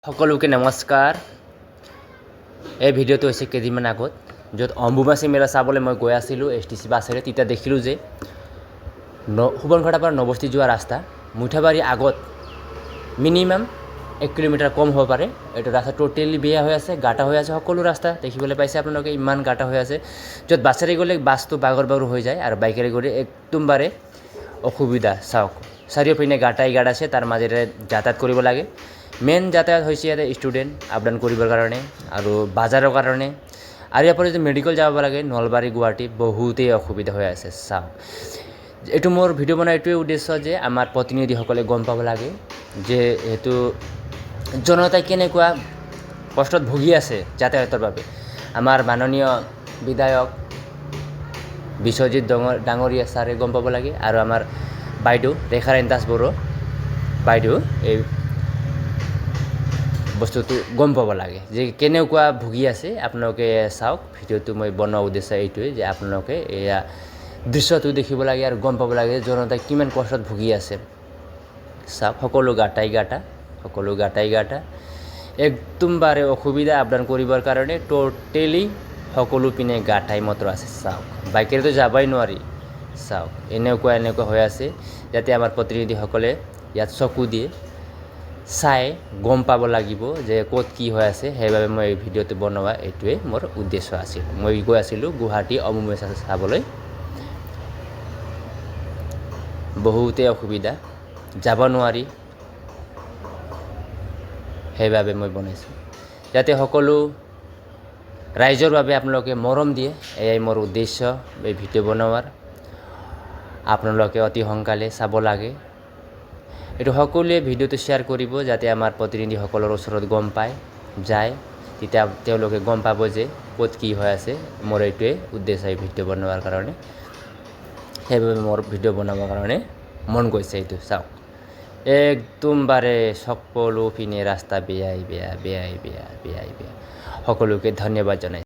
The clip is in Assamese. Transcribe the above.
সকলোকে নমস্কাৰ। এই ভিডিঅ'টো হৈছে কেইদিনমান আগত য'ত অম্বুবাচী মেলা চাবলৈ মই গৈ আছিলোঁ STC বাছেৰে। তেতিয়া দেখিলোঁ যে সুবৰ্ণঘাটাৰ পৰা নৱবস্তি যোৱা ৰাস্তা মুঠাবাৰীৰ আগত মিনিমাম 1 কিলোমিটাৰ কম হ'ব পাৰে। এইটো ৰাস্তা টোটেলি বেয়া হৈ আছে, গাঁটা হৈ আছে। সকলো ৰাস্তা দেখিবলৈ পাইছে আপোনালোকে, ইমান গাঁটা হৈ আছে। য'ত বাছেৰে গ'লে বাছটো বাগৰ হৈ যায় আৰু বাইকেৰে গ'লে একদমবাৰে অসুবিধা। চাওক, চাৰিওপিনে গাঁটাই গাঁত আছে, তাৰ মাজেৰে যাতায়াত কৰিব লাগে। মেইন যাতায়াত হৈছে ইয়াতে ষ্টুডেণ্ট আপ ডাউন কৰিবৰ কাৰণে আৰু বাজাৰৰ কাৰণে। আৰু ইয়াৰ পৰা যদি মেডিকেল যাব লাগে নলবাৰী গুৱাহাটী, বহুতেই অসুবিধা হৈ আছে। চাওক, এইটো মোৰ ভিডিঅ' বনোৱাৰ এইটোৱে উদ্দেশ্য যে আমাৰ প্ৰতিনিধিসকলে গম পাব লাগে যে এইটো জনতাই কেনেকুৱা কষ্টত ভুগি আছে যাতায়াতৰ বাবে। আমাৰ মাননীয় বিধায়ক বিশ্বজিৎ ডাঙৰীয়া ছাৰে গম পাব লাগে আৰু আমাৰ বাইদেউ ৰেখাৰেণ দাস বড়ো বাইদেউ এই বস্তুটো গম পাব লাগে যে কেনেকুৱা ভুগি আছে। আপোনালোকে চাওক, ভিডিঅ'টো মই বনোৱাৰ উদ্দেশ্য এইটোৱে যে আপোনালোকে এয়া দৃশ্যটো দেখিব লাগে আৰু গম পাব লাগে যে জনতাই কিমান কষ্টত ভুগি আছে। চাওক, সকলো গাঁটাই গাঁটা একদমবাৰে অসুবিধা আপ ডাউন কৰিবৰ কাৰণে। টোটেলি সকলো পিনে গাঁটাই মাত্ৰ আছে। চাওক, বাইকেৰেতো যাবই নোৱাৰি। চাওক, এনেকুৱা হৈ আছে। যাতে আমাৰ প্ৰতিনিধিসকলে ইয়াত চকু দিয়ে, চাই গম পাব লাগিব যে ক'ত কি হৈ আছে। সেইবাবে মই এই ভিডিঅ'টো বনোৱা এইটোৱে মোৰ উদ্দেশ্য আছিল। মই গৈ আছিলোঁ গুৱাহাটী অম্বুবাচী চাবলৈ। বহুতেই অসুবিধা, যাব নোৱাৰি। সেইবাবে মই বনাইছোঁ যাতে সকলো ৰাইজৰ বাবে আপোনালোকে মৰম দিয়ে। এয়াই মোৰ উদ্দেশ্য এই ভিডিঅ' বনোৱাৰ। আপোনালোকে অতি সোনকালে চাব লাগে। এইটো সকলোৱে ভিডিঅ'টো শ্বেয়াৰ কৰিব যাতে আমাৰ প্ৰতিনিধিসকলৰ ওচৰত গম পায় যায়। তেতিয়া তেওঁলোকে গম পাব যে ক'ত কি হৈ আছে। মোৰ এইটোৱে উদ্দেশ্য এই ভিডিঅ' বনোৱাৰ কাৰণে। সেইবাবে মোৰ ভিডিঅ' বনাবৰ কাৰণে মন গৈছে। এইটো চাওক, একদমবাৰে সকলো পিনে ৰাস্তা বেয়াই বেয়া। সকলোকে ধন্যবাদ জনাইছোঁ।